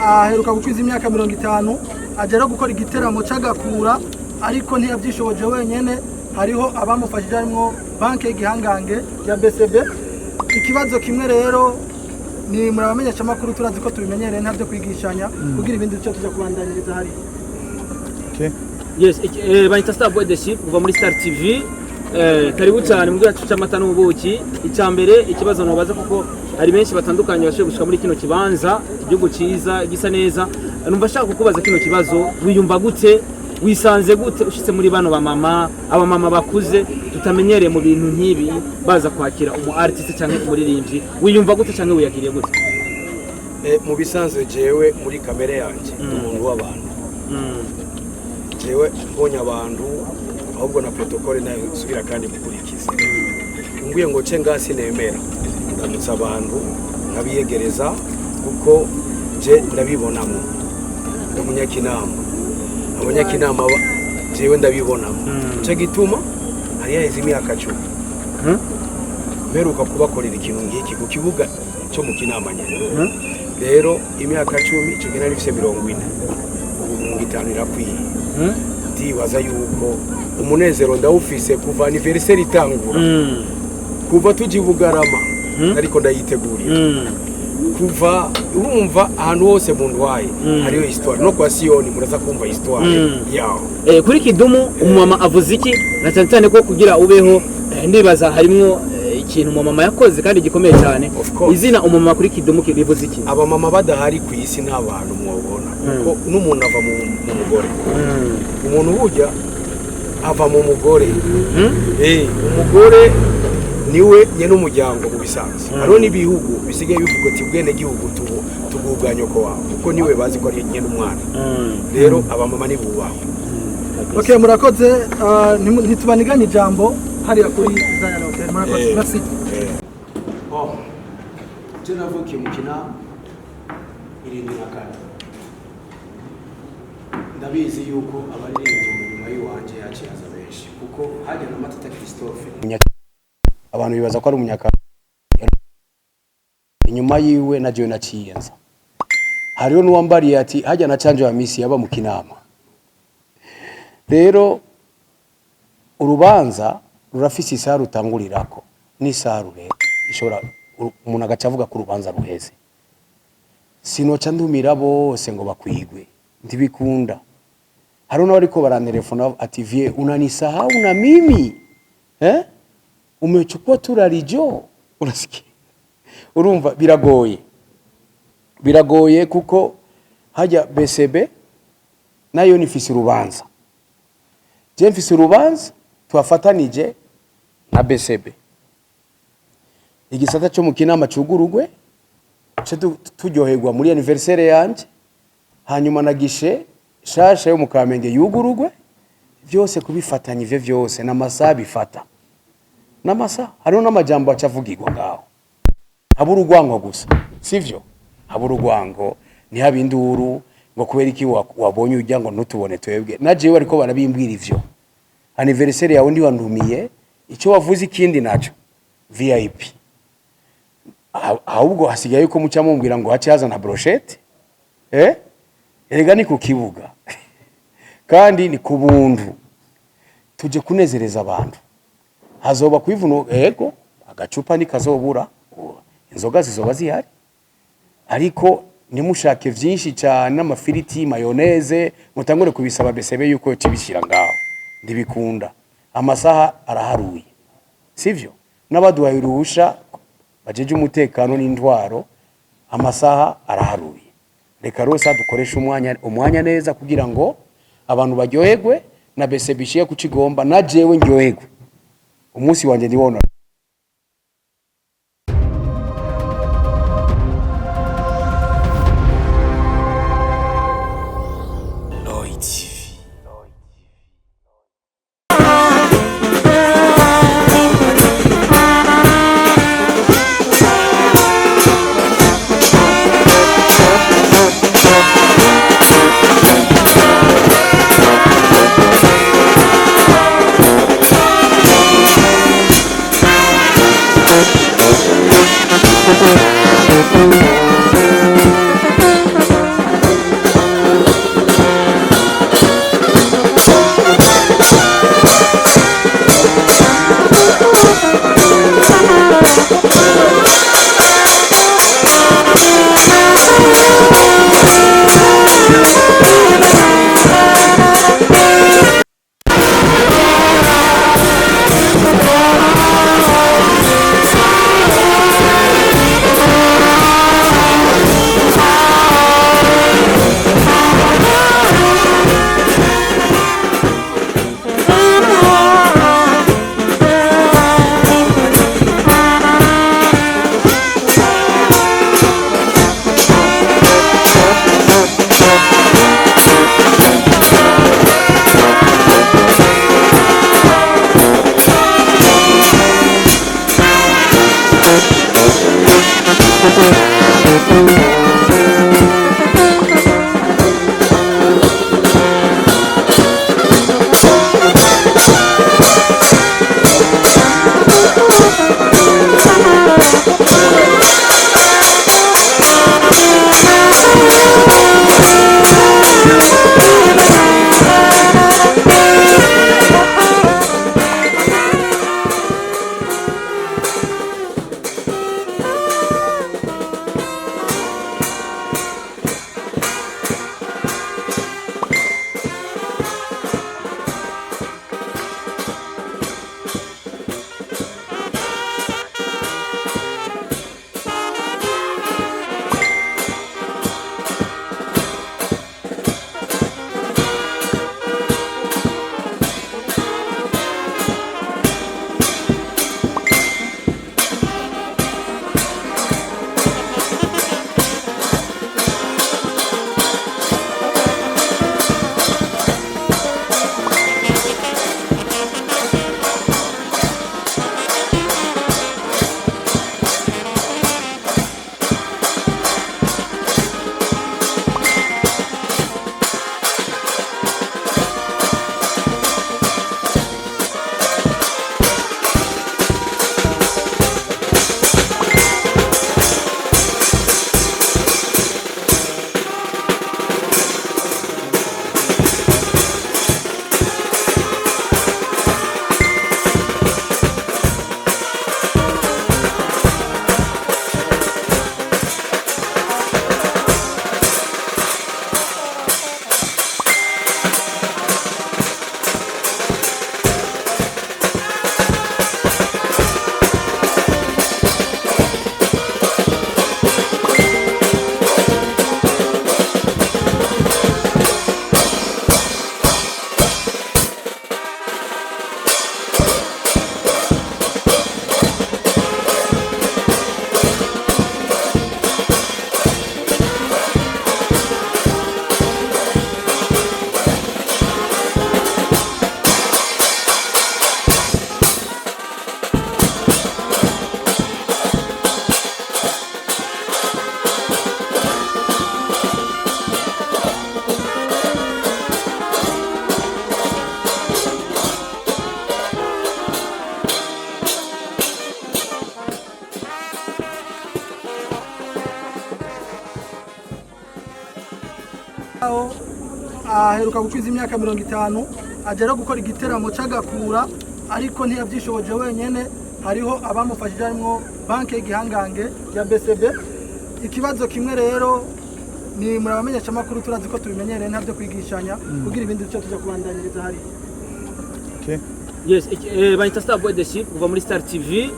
aheruka gukwiza imyaka 50 agera gukora igiteramo cy'agakura ariko ntiyabyishoboje wenyene hariho abamufashije harimo banke y'igihangange ya BCB ikibazo kimwe rero ni murabamenyesha makuru turazi ko tubimenyereye ntabyo kwigishanya kugira ibindi cyo tujya kubandanyiriza hari okay yes Banita Star Boy the Ship kuva muri Star TV karibu cyane mu gihe cy'amata n'ubuki icambere ikibazo nobaza kuko hari benshi batandukanye bashoboye gushika muri kino kibanza igihugu ciza gisa neza numva shaka kukubaza kino kibazo wiyumva gute wisanze gute ushitse muri bano ba mama aba mama bakuze tutamenyereye mu bintu nkibi baza kwakira umu artist cyangwa umuririmbyi wiyumva gute cyangwa wiyakiriye gute mu bisanzwe jewe muri kamere yanje umuntu w'abantu jewe mbonye abantu ahubwo na protocole nayo subira kandi gukurikiza nguye ngo ce ngasi nemera ndamutsa abantu nkabiyegereza kuko je ndabibonamo ndamunyakinama abanyakinama jewe ndabibonamo cyo gituma hari yaheze imyaka 10 meruka kubakorera ikintu ngiki ku kibuga cyo mu kinama nyene rero imyaka 10 cyo gena rifise 40 ubu 50 irakwiye ndibaza yuko umunezero ndawufise kuva anniversaire itangura kuva tujibugarama ariko ndayitegurira kuva urumva ahantu hose mu ndwaye hariyo histoire no kwa Sioni muraza kumva histoire yaho kuri Kidumu umumama avuze iki na cyane ko kugira ubeho ndibaza harimo ikintu umumama yakoze kandi gikomeye cyane izina umumama kuri Kidumu kibivuze iki aba mama badahari ku isi n'abantu mwobona kuko n'umuntu ava mu mugore umuntu burya ava mu mugore umugore niwe nyene umuryango mu bisanzwe hariho n'ibihugu bisigaye bivuga ati bwene gihugu tuguganya ko wawe kuko niwe bazi ko ari nyene umwana rero aba mama ni bubaho okay murakoze ntitubaniganye ijambo hariya kuri Zion Hotel murakoze merci je navukiye mu kina irindi nakane ndabizi yuko abaririmbyi mu nyuma y'uwanje yaciyaza benshi kuko hajya na Matata Christophe abantu bibaza ko ari umunyaka inyuma yiwe na John Aciyenza hariho nuwambariye ati hajya na Canje wa Misi yaba mu kinama rero urubanza rurafise isaru tangurirako ni saru rero ishobora umuntu agacavuga ku rubanza ruheze sinoca ndumira bose ngo bakwigwe ndibikunda hariho n'abariko barantelefona ati vie unanisahau na mimi umechukua turarijo unasikia urumva biragoye kuko hajya BCB nayo nifise urubanza je mfise urubanza twafatanije na BCB igisata cyo mu kinama cyugurugwe cyo turyoherwa muri anniversaire yanje hanyuma nagishe shasha yo mu Kamenge yugurugwe byose kubifatanya ivyo byose n'amasaha bifata n'amasa hariho n'amajambo acavugirwa ngaho habura urwango gusa sivyo habura urwango ni habinduru ngo kubera iki wabonye ujya ngo ntutubone twebwe najewe ariko barabimbwira ivyo anniversaire yawe ndi wandumiye icyo wavuze ikindi naco VIP ahubwo hasigaye ko mucya mumbwira ngo hacaza na brochette erega ni ku kibuga kandi ni ku buntu tuje kunezereza abantu hazoba kwivuno ego agacupa nikazobura inzoga zizoba zihari ariko nimushake vyinshi cyane n'amafiriti mayoneze mutangure kubisaba BCB yuko tibishira ngaho ndibikunda amasaha araharuye sivyo n'abaduhaye uruhusha bajeje umutekano n'intwaro amasaha araharuye reka rose dukoresha umwanya neza kugira ngo abantu baryoherwe na BCB ishiye kucigomba na jewe ndyoherwe umunsi wanje ndibona aheruka gukwiza imyaka 50 agera gukora igiteramo cy'agakura ariko ntiyabyishoboje wenyene hariho abamufashije harimo banke y'igihangange ya BCB. Ikibazo kimwe rero ni murabamenyesha makuru turazi ko tubimenyereye ntabyo kwigishanya kugira ibindi cyo tujya kubandanyiriza hari. Okay. Yes, Banyita Starboy The Ship kuva muri Star TV.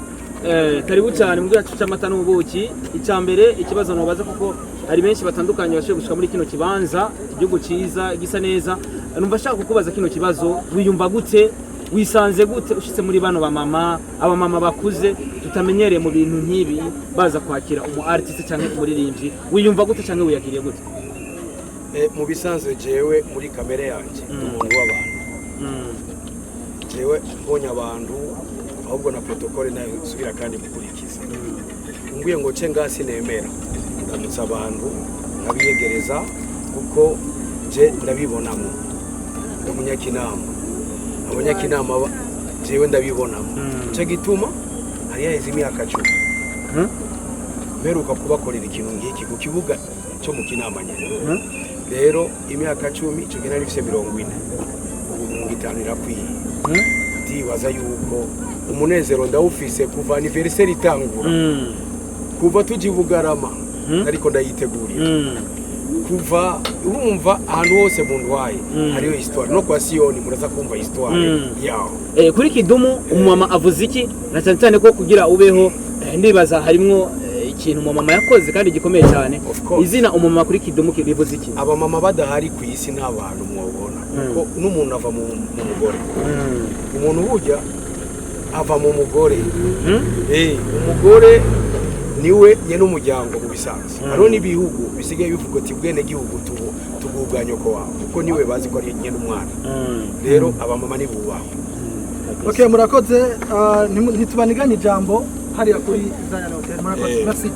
Karibu cyane mu gihe cy'amata n'ubuki. Icyambere ikibazo nobaza kuko hari benshi batandukanye bashoboye gushika muri kino kibanza igihugu ciza gisa neza. Numva shaka kukubaza kino kibazo wiyumva gute, wisanze gute ushitse muri bano ba mama, aba mama bakuze tutamenyereye mu bintu nkibi baza kwakira umu artist cyangwa umuririmbyi, wiyumva gute cyangwa wiyakiriye gute? Mu bisanzwe jewe muri kamere yanje umuntu w'abantu. Jewe mbonye abantu ahubwo na protocole nayo subira kandi mukurikiza. Nguye ngo ce ngasi nemera ndamutsa abantu nabiyegereza kuko je ndabibonamo. Ndamunyakinama abanyakinama jewe ndabibonamo. Cyo gituma hari yaheze imyaka 10 meruka kubakorera ikintu ngiki ku kibuga cyo mu Kinama nyene. Rero imyaka 10 cyo gena rifise 40 ubu 50 irakwiye. Ndibaza yuko umunezero ndawufise kuva anniversaire itangura kuva tujibugarama ariko ndayitegurira kuva urumva ahantu hose mu ndwaye hariyo histoire no kwa Sioni muraza kumva histoire yaho. Kuri Kidumu umumama avuze iki na cyane ko kugira ubeho ndibaza harimo ikintu umumama yakoze kandi gikomeye cyane. Izina umumama kuri Kidumu kibivuze iki? Aba mama badahari ku isi nta bantu mwobona kuko n'umuntu ava mu mugore. Umuntu burya ava mu mugore. Umugore niwe nyene umuryango mu bisanzwe. Haro nibihugu bisigaye bivuga ati bwene gihugu tugubwanyo ko wawe kuko niwe bazi ko ari nyene umwana. Rero aba mama ni bubaho. Okay, murakoze ntitubaniganye ijambo hariya kuri Zayana Hotel. Murakoze. Merci.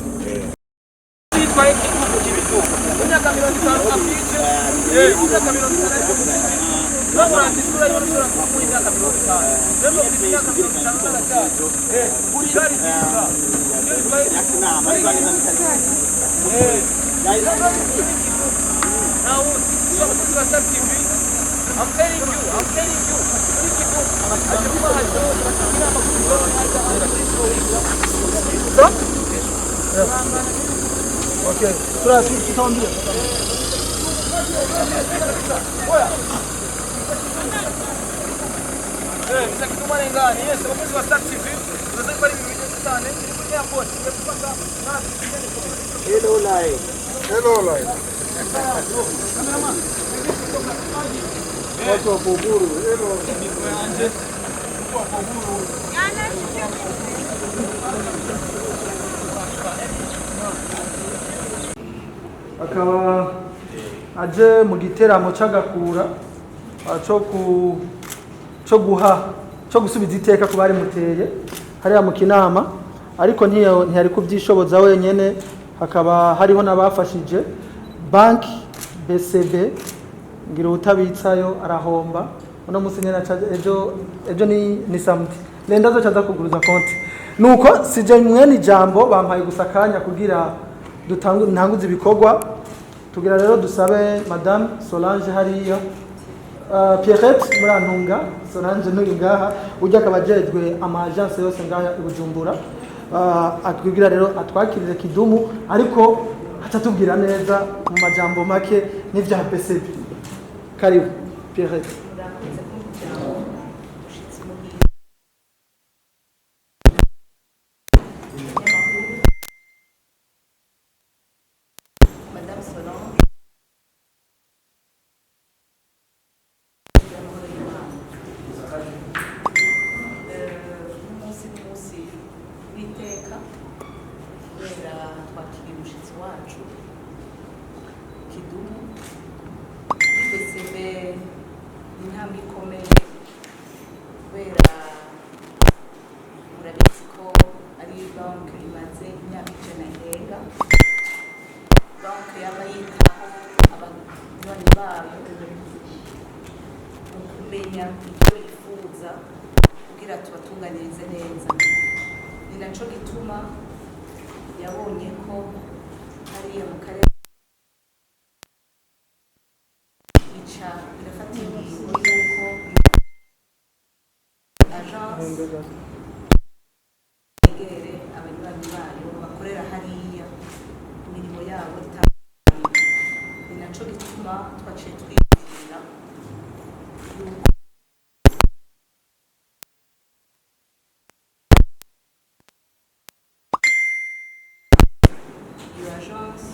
Okay, tutaambia. Yes, wapenzi wa Star TV, tunataka kubali video sana. Ni hapo, tumepata Hello live. Hello live. Kameraman. Watu wa Buguru. Hello. Kwa Buguru. Akaba aje mu giteramo cy'agakura cyo gusubiza iteka ku bari muteye hariya mu Kinama, ariko ntiyari kubyishoboza wenyene. Hakaba hariho n'abafashije banki BCB, ngira utabitsayo arahomba. Uno musi nyene ejo ni samedi lenda zo caza kuguruza konti, nuko sije mwene ijambo bampaye gusakanya kugira ntanguze ibikorwa. Tugira rero dusabe Madame Solange hariya Pierrette Murantunga. Solange nuri ngaha ujya kabajejwe ama agence yose ngaha i Bujumbura, atwigira rero atwakirire kidumu, ariko atatubwira neza mu majambo make n'ivya PCB. Karibu Pierrette. Madame Solange, umunsi w'iteka kubera twakiriye umushyitsi wacu Kidumu. BCB intambwe ikomeye kubera murabizi ko ari banki imaze imyaka 100 irenga. Banki yaba yitaho abanywanyi bayo mu kumenya ibyo yifuza kugira tubatunganirize neza. Ni naco gituma yabonye ko hariya mu karere ica irafata ingingo y'uko agence yegere abanywanyi bayo bakorera hariya imirimo yabo itandukanye. Ni naco gituma twaciye twibwira yuko iyo agence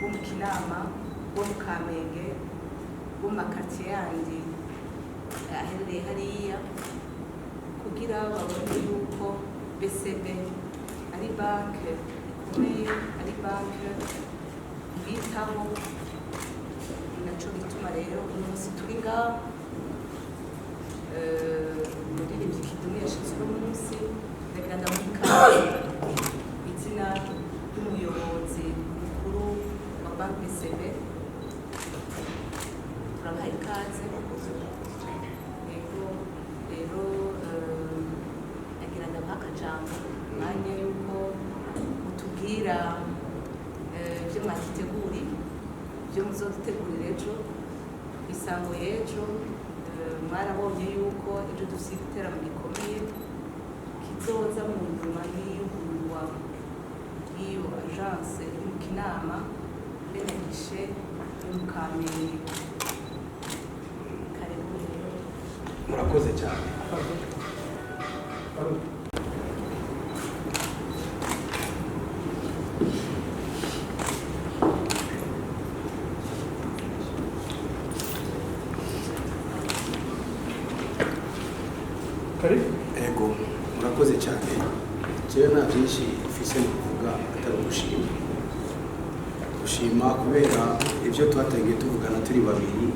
bo mu Kinama, bo mu Kamenge, bo mu makartier yandi aherereye hariya, kugira babone yuko BCB ari banki ikomeye, ari banki ibitaho. Naco gituma rero uyu munsi turi ngaho umuririmbyi Kidumu yashitse uno munsi, ndagira ndamwikaze izina ry'umuyobozi mukuru wa banki BCB. Turabaha ikaze. Rero nagira ndabaha akajambo mwanya yuko mutubwira ibyo mwakiteguri, ibyo muzodutegurira ejo isango y'ejo. Mwarabonye yuko ejo dufite igiteramo gikomeye kizoza mu nyuma y'iyugururwa y'iyo agence iri mu Kinama, bene gishe yo mu Kamenge. Karibu rero. Murakoze cyane. Ego, murakoze cyane. Jewe nta byinshi mfise mu kuvuga atari gushima kubera ibyo twatangiye tuvugana turi babiri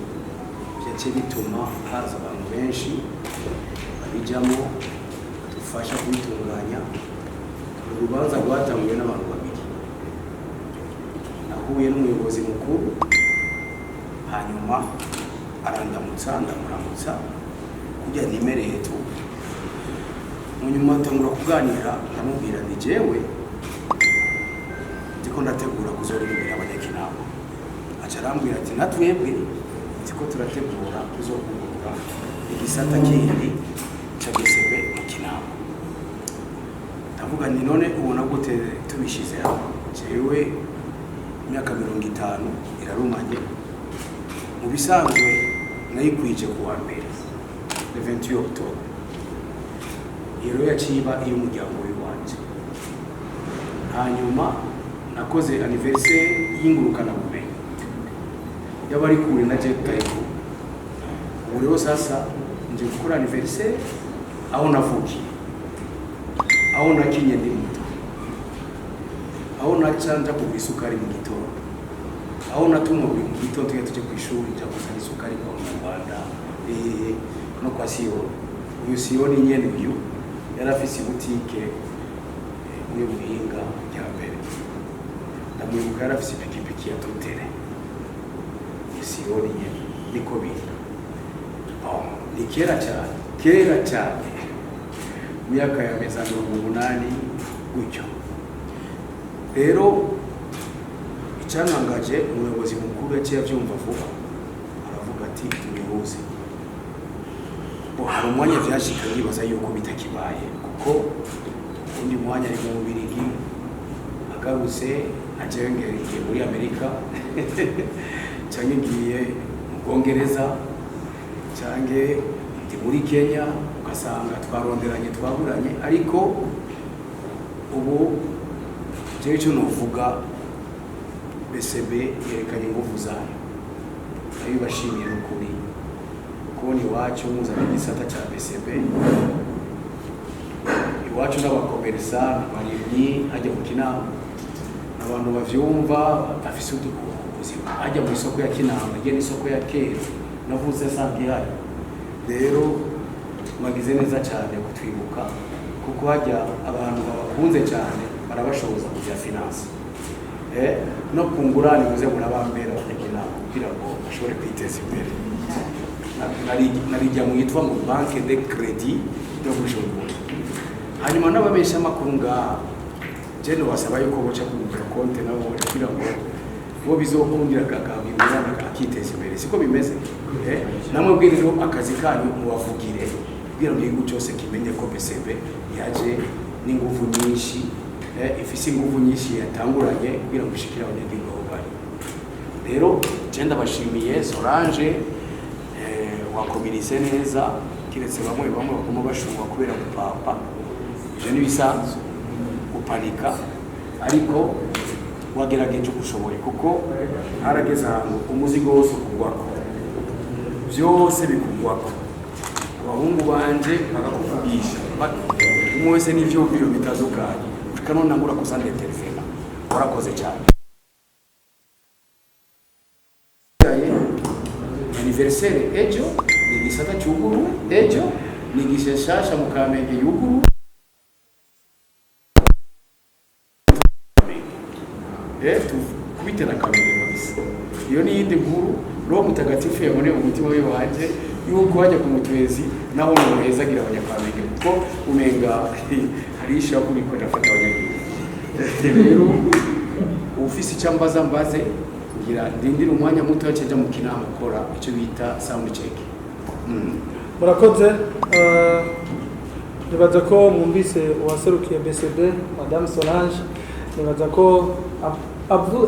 byaciye bituma haza abantu benshi babijyamo badufasha kubitunganya. Urubanza rwatanguye n'abantu babiri, nahuye n'umuyobozi mukuru hanyuma arandamutsa ndamuramutsa kujya nimereye tu, munyuma ntangura kuganira ndamubwira ndi jewe ndiko ndategura kuzoririmbira abanyakinama. Aca arambwira ati natwebwe ndiko turategura kuzokugurura igisata kindi ca BCB mu Kinama. Ndavuga ni none ubona gute tubishize hamwe? Jewe imyaka 50 irarumanye, mu bisanzwe nayikwije kuwa mbere le 28 Octobre. Iyo yaciba iyo umuryango w'iwanje. Hanyuma nakoze anniversaire y'ingurukana bumenyi y'abari kure na je tayiko. Ubu rero sasa nje gukora anniversaire aho navukiye, aho nakinye ndi muto, aho nacanja ku isukari mu gitondo, aho natumwe mu gitondo tuje ku ishuri nja kuzana isukari kwa Rwanda no kwa Siyoni. Uyu Siyoni nyene uyu yarafise butike muri Buhinga ya mbere. Ndamwibuka yarafise pikipiki ya Tutere. Siyoni nyene niko bintu. Ni kera cyane myaka ya meza 8 gutyo. Rero icyanangaje umuyobozi mukuru yaciye avyumva vuba, aravuga ati tumuhuze. Hari umwanya vyashika yibaza yuko bitakibaye kuko undi mwanya ari mu Bubiligi agarutse ajengereye muri Amerika cyangwa ngiye mu Bwongereza cyangwa ndi muri Kenya ugasanga twaronderanye twaburanye. Ariko ubu jewe cyo novuga BCB yerekanye ingufu zayo, ayo bashimiye n'ukuri kubona iwacu muzana igisata cya BCB. Iwacu n'abakomerisa n'abarimyi ajya mu Kinama, abantu bavyumva afise ubuzima ajya mu isoko ya Kinama, igena isoko ya kera navuze sangi yayo. Rero mwagize neza cyane kutwibuka kuko hajya abantu babakunze cyane barabashoboza kujya finance no kungurana muze murabambera abanyakinama kugira ngo bashobore kwiteza imbere. Narijya mu yitwa mu banque de crédit yo gushobora. Hanyuma n'ababesha makuru ngaha jeno wasaba yuko boca kugira konte nabo kugira ngo bo bizokundira kakabimura akiteza imbere. Siko bimeze namwe bwiriro akazi kanyu mubavugire kugira ngo igihugu cyose kimenye ko BCB yaje n'ingufu nyinshi, ifise ingufu nyinshi yatanguranye kugira ngo ishikira abanyagihugu bari. Rero genda bashimiye Solange wakomirise neza, kiretse bamwe bakoma bashumwa kubera gupapa. Je nibisanzwe gupanika, ariko wagerageje gushoboye kuko harageze ahantu umuzigo wose kugwako, byose bikugwako. Abahungu banje bakakuvugisha umwe wese n'ivyo biro bitazukanye ukanona ngura kusande telefona. Warakoze cyane. Anniversaire ejo ni gisata cy'uguru, ejo ni gishashasha mu Kamenge y'uguru. Kubitera Kamenge kabisa. Iyo ni yindi nkuru Roho Mutagatifu yabone umutima we wanje yuko hajya ku mutwezi naho muheza gira abanyakamenge kuko umenga harisha kuri ko ndafata abanyagihugu. Rero ufisi cyambaza mbaze ngira ndindira umwanya muto cyaje mu Kinama gukora icyo bita sound check. Murakoze. Nibaza ko mwumvise uwaserukiye BCB Madame Solange, nibaza ko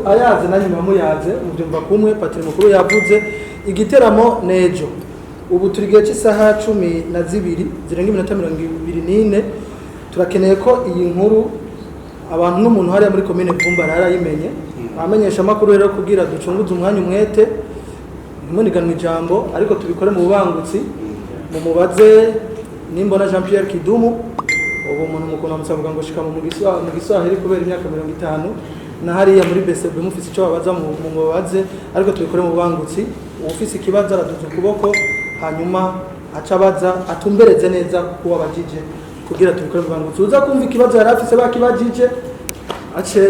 ayaze na nyuma muyaze mubyumva kumwe. Patiri mukuru yavuze igiteramo nejo. Ubu turigiye cy'isaha 12 zirenga iminota 24. Turakeneye ko iyi nkuru abantu n'umuntu hariya muri commune Vumba arayimenye, amenyesha makuru rero kugira ducunguze umwanya umwete ntimuniganwe ijambo, ariko tubikore mu bubangutsi. Mumubaze nimbona Jean Pierre Kidumu, ubu umuntu mukuru amusavuga ngo shika mu giswahili kubera imyaka 50 na hariya muri BCB mufise icyo babaza mu mubaze, ariko tubikore mu bubangutsi. Ufise ikibazo araduza ukuboko hanyuma acabaza atumbereze neza kuba bajije kugira tubikore ngo tuza kumva ikibazo yari afise bakibajije ace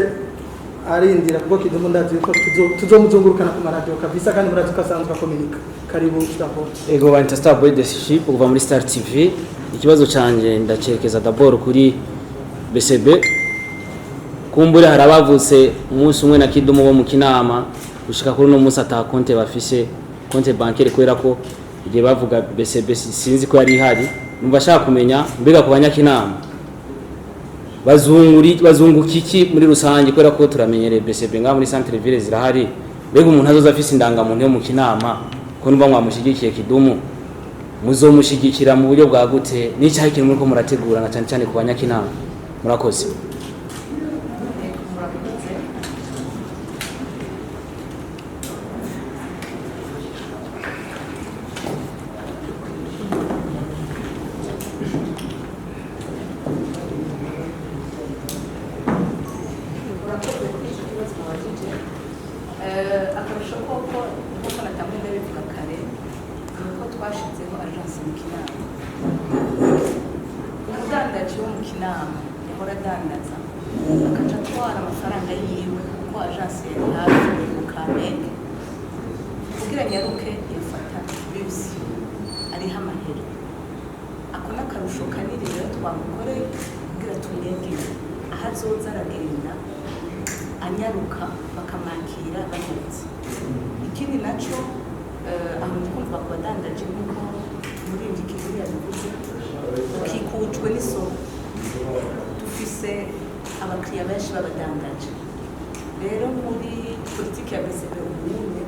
arindira kuko kidumu ndazi ko tuzomuzungurukana ku maradio kabisa kandi murazi ko asanzwe akominika karibu d'abord. Ego wa Star Boy Leadership kuva muri Star TV. Ikibazo canje ndacerekeza d'abord kuri BCB. Kumbure harabavutse umunsi umwe na Kidumu bo mu Kinama gushika kuri no munsi ata konte bafise konte bancaire kwera ko igihe bavuga BCB sinzi ko yari ihari numva shaka kumenya mbega ku banyakinama bazungukiki muri rusange kwera ko turamenyereye BCB nga muri centre ville zirahari mbega umuntu azoza afise indangamuntu yo mu Kinama ko numva mwamushigikiye Kidumu muzomushigikira mu buryo bwagute n'icyahe kintu muri ko murategura na cyane ku banyakinama murakoze. Akarusho koko nk'uko natamwe ndabivuga kare nuko twashizeho agence mu Kinama. Umudandaji wo mu Kinama yahora adandaza akaca atwara amafaranga yiwe kuko agence yari hafi mu Kamenge kugira nyaruke yafata bisi ariho amahera. Ako n'akarusho kanini rero twamukoreye kugira tumwegere aho azoza aragenda anyaruka bakamakira banyarutse. Ikindi naco aho ndikumva ku badandaje nk'uko muri iki kigo yabivuze ukikujwe n'isoko dufise abakiriya benshi b'abadandaje. Rero muri politiki ya BCB ubundi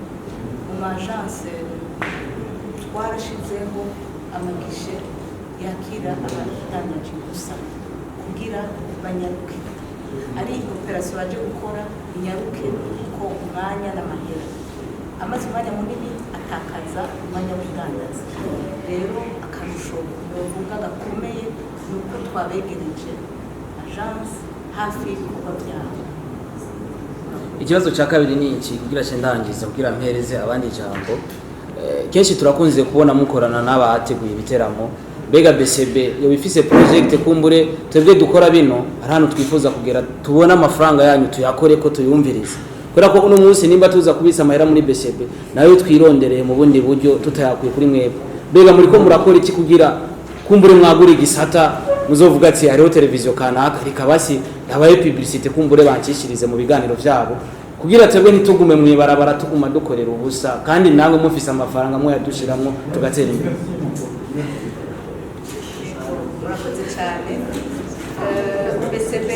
mu agence twarashizeho amagishe yakira abadandaje gusa kugira banyaruke ari operasiyo baje gukora inyaruke ko umwanya n'amahera amaze umwanya munini atakaza umwanya w'ubudandazi. Rero akarusho novuga gakomeye nuko twabegereje agence hafi y'ibikorwa byabo. Ikibazo cya kabiri ni iki kugira ndangiza kugira mpereze abandi ijambo. Kenshi turakunze kubona mukorana n'abateguye ibiteramo Bega BCB yo bifise project kumbure twebwe dukora bino hano twifuza kugera tubona amafaranga yanyu tuyakore ko tuyumviriza kora ko uno munsi nimba tuza kubisa amahera muri BCB nayo twirondereye mu bundi buryo tutayakuye kuri mwebwe. Bega muri ko murakora iki kugira kumbure mwagura igisata muzovuga ati hariho televiziyo kanaka rikabasi habaye publicité kumbure bancishirize mu biganiro vyabo kugira twebwe ntitugume mu ibarabara tuguma dukorera ubusa kandi namwe mufise amafaranga mwe yadushiramwo tugatera imbere. Murakoze cyane. BCB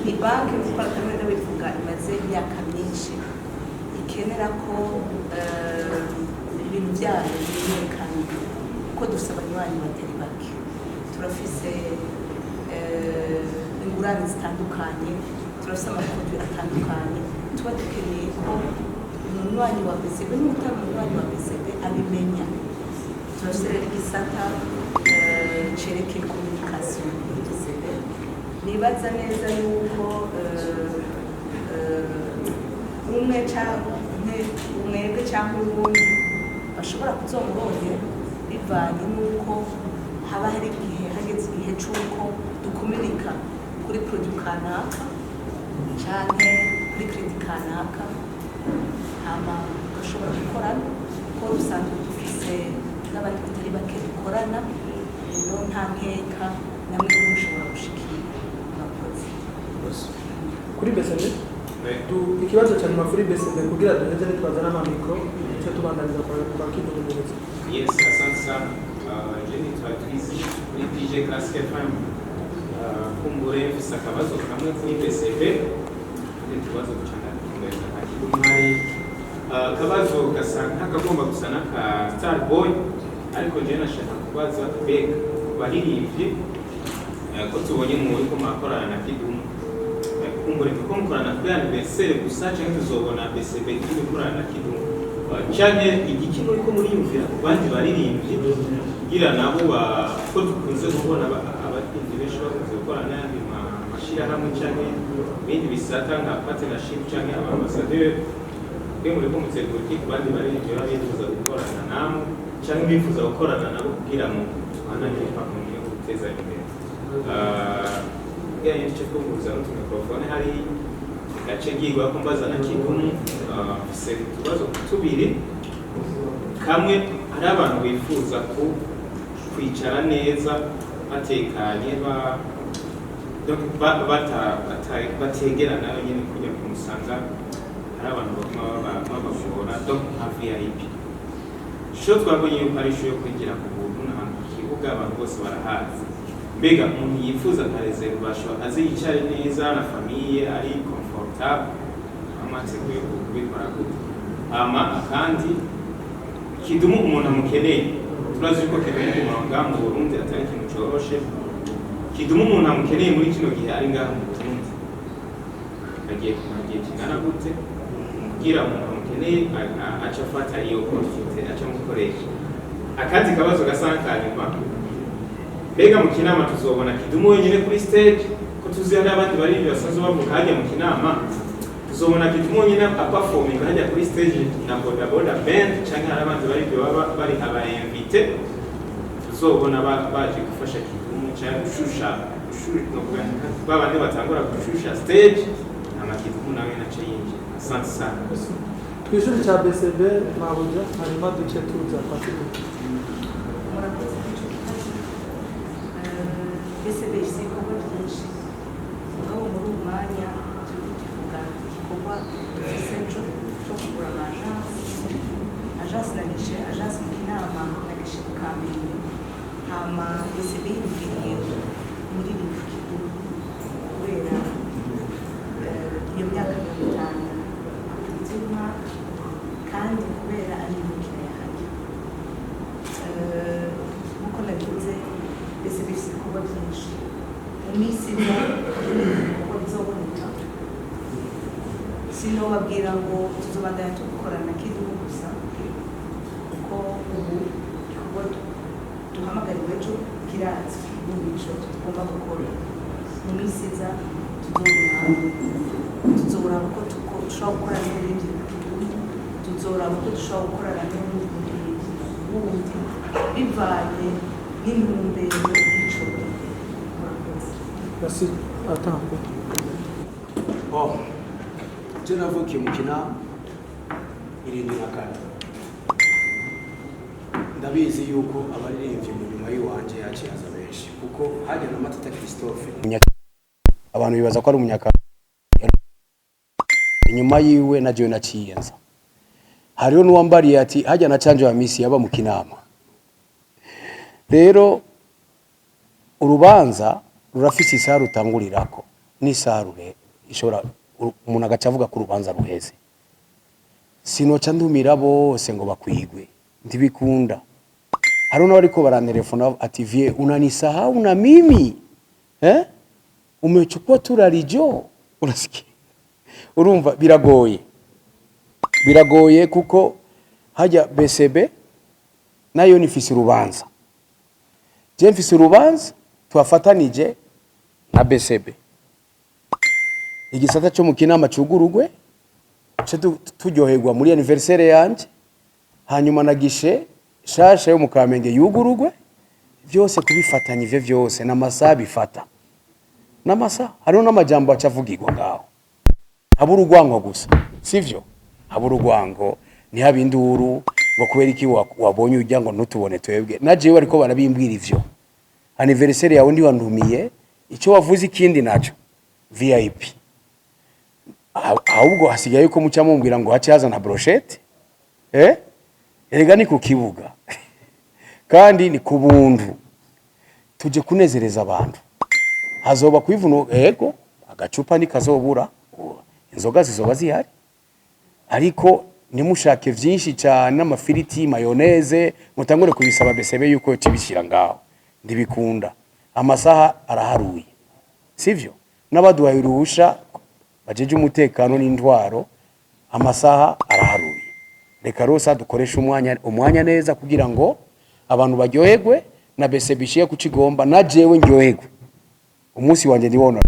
ni banki nk'uko natamwe bivuga imaze imyaka myinshi ikenera ko ibintu byayo bimenyekana kuko dufite abanywanyi batari bake. Turafise ingurane zitandukanye, turafise amakonti atandukanye, tuba dukeneye ko umunywanyi wa BCB n'utari umunywanyi wa BCB abimenya. Turafise rero igisata cerekeye communication muri BCB. Nibaza neza yuko umwebwe cyangwa ubundi bashobora kuzomurongera bivanye n'uko haba hari igihe hageze igihe c'uko dukomunika kuri produit kanaka canke kuri credit kanaka hama gashobora gukorana kuko rusanzwe dufise n'abandi batari bake dukorana rero nta nkeka namwe mushobora gushikira. Kuri BCB ikibazo cyane makuru BCB kugira duheze nitwaza n'amamikro cyo tubandaniza kwa Kidumu neza. Yes, asante sana. Jeni twatwizi kuri DJ Classic FM. Kumbure mfise akabazo kamwe kuri BCB. Ikibazo cyane kumeza Kidumu hari akabazo gasanga kagomba gusa n'aka Star Boy ariko je nashaka kubaza bega baririmbye ko tubonye mu ko makorana na Kidumu kumbure ko mukorana kuri anniversaire gusa cyangwa tuzobona BCB ikorana na Kidumu cyane igiki muri ko muri yumvira bandi baririmbye kugira nabo ko dukunze kubona abatinzi benshi bakunze gukorana n'andi mashira hamwe cyane ibindi bisata nka partnership cyangwa abambassadeur bwe muri ko mutegura iki bandi baririmbye babifuza gukorana namwe cyangwa bifuza gukorana nabo kugira ngo twananye impamvu yo guteza imbere. bwaye cyo kubuza no mikrofone hari gace gigwa kumbaza na kidumu se tubazo tubiri kamwe hari abantu bifuza kwicara neza batekanye bategerana nyine kujya kumusanga hari abantu babashobora nka VIP sho twabonye yuko ari sho yo kwinjira ku buntu n'ahantu ku kibuga abantu bose barahazi mbega umuntu yifuza nka reservation azi yicare neza na famiye ari comfortable amaze kubikora gute kandi kidumu umuntu amukeneye turazi ko kidumu umuranga mu Burundi atari ikintu coroshe kidumu umuntu amukeneye muri kino gihe ari ngaha mu Burundi agiye kingana gute kugira umuntu amukeneye aca afata iyo opportunity aca mukoresha akazi kabazo gasakanyuma mbega mu kinama tuzobona kidumu wenyine kuri stage ko tuzi hari abandi bari basazo bavuga hajya mu kinama tuzobona kidumu wenyine performing hajya kuri stage na boda band cyangwa hari abandi bari bari aba invité tuzobona baje gufasha kidumu cyangwa gushusha no babandi batangura gushusha stage amakidumu nawe nace yinje asante sana kwishuri cha BCB mabuja hanyuma duce tuza kwasibu BCB isikorwa byinshi aho muri umwanya tuvuga igikorwa centro cyo kugura agence nagishe agence mu kinama nagishe ku Kamenge hama BCB yibwiye muri ibi kubera iyo myaka 5 nzima kandi kubera ari imikino yahaye nkuko nabivuze BCB isikorwa byinshi mu minsi kuko bizoboneka sinobabwira ngo tuzobandanya tugukorana kidumu gusa kuko ubu igikorwa duhamagariwe ejo kirazwi n'imico tugomba gukora mu minsi iza tuzoraba ko dushobora gukorana n'ibindi bihugu tuzoraba ko dushobora gukorana n'ubundi bundi bivanye n'intumbero y'ico basi atambo je navukiye mu kinama 74 ndabizi yuko abaririmbyi mu nyuma y'uwanje yaciyaza benshi kuko hajya na Matata Christophe abantu bibaza ko ari umunyaka inyuma yiwe na John naciyenza hariho nuwambariye ati hajya na Canje wa Misi yaba mu kinama rero urubanza rurafise isaha rutangurirako n'isarure ishobora umuntu agacavuga ku rubanza ruheze sinoca ndumira bose ngo bakwigwe ndibikunda hari no bariko barantelefona ati vie unanisahau na mimi umechukua turalijo unasikia urumva biragoye kuko hajya BCB nayo nifise urubanza je mfise urubanza twafatanije na BCB igisata cyo mu kinama cyugurugwe cyo turyoherwa muri anniversaire yanje hanyuma nagishe shasha yo mu Kamenge yugurugwe byose kubifatanya ivyo byose n'amasaha bifata n'amasaha hariho n'amajambo acavugirwa ngaho habura urwango gusa sivyo habura urwango ni habinduru ngo kubera iki wabonye ujya ngo ntutubone twebwe naje bariko barabimbwira ivyo anniversaire yawe ndi wandumiye icyo wavuze ikindi naco VIP ahubwo hasigaye ko muca mumbwira ngo hacaza na brochette erega ni ku kibuga kandi ni ku buntu tuje kunezereza abantu hazoba kwivuno ego agacupa nikazobura inzoga zizoba zihari ariko nimushake vyinshi cyane n'amafiriti mayonnaise mutangure kubisaba BCB yuko tibishira ngaho ndibikunda amasaha araharuye sivyo n'abaduhaye uruhusha bajeje umutekano n'indwaro amasaha araharuye reka rosa dukoresha umwanya neza kugira ngo abantu baryoherwe na BCB ishiye kucigomba na jewe ndyoherwe umunsi wanje ndibona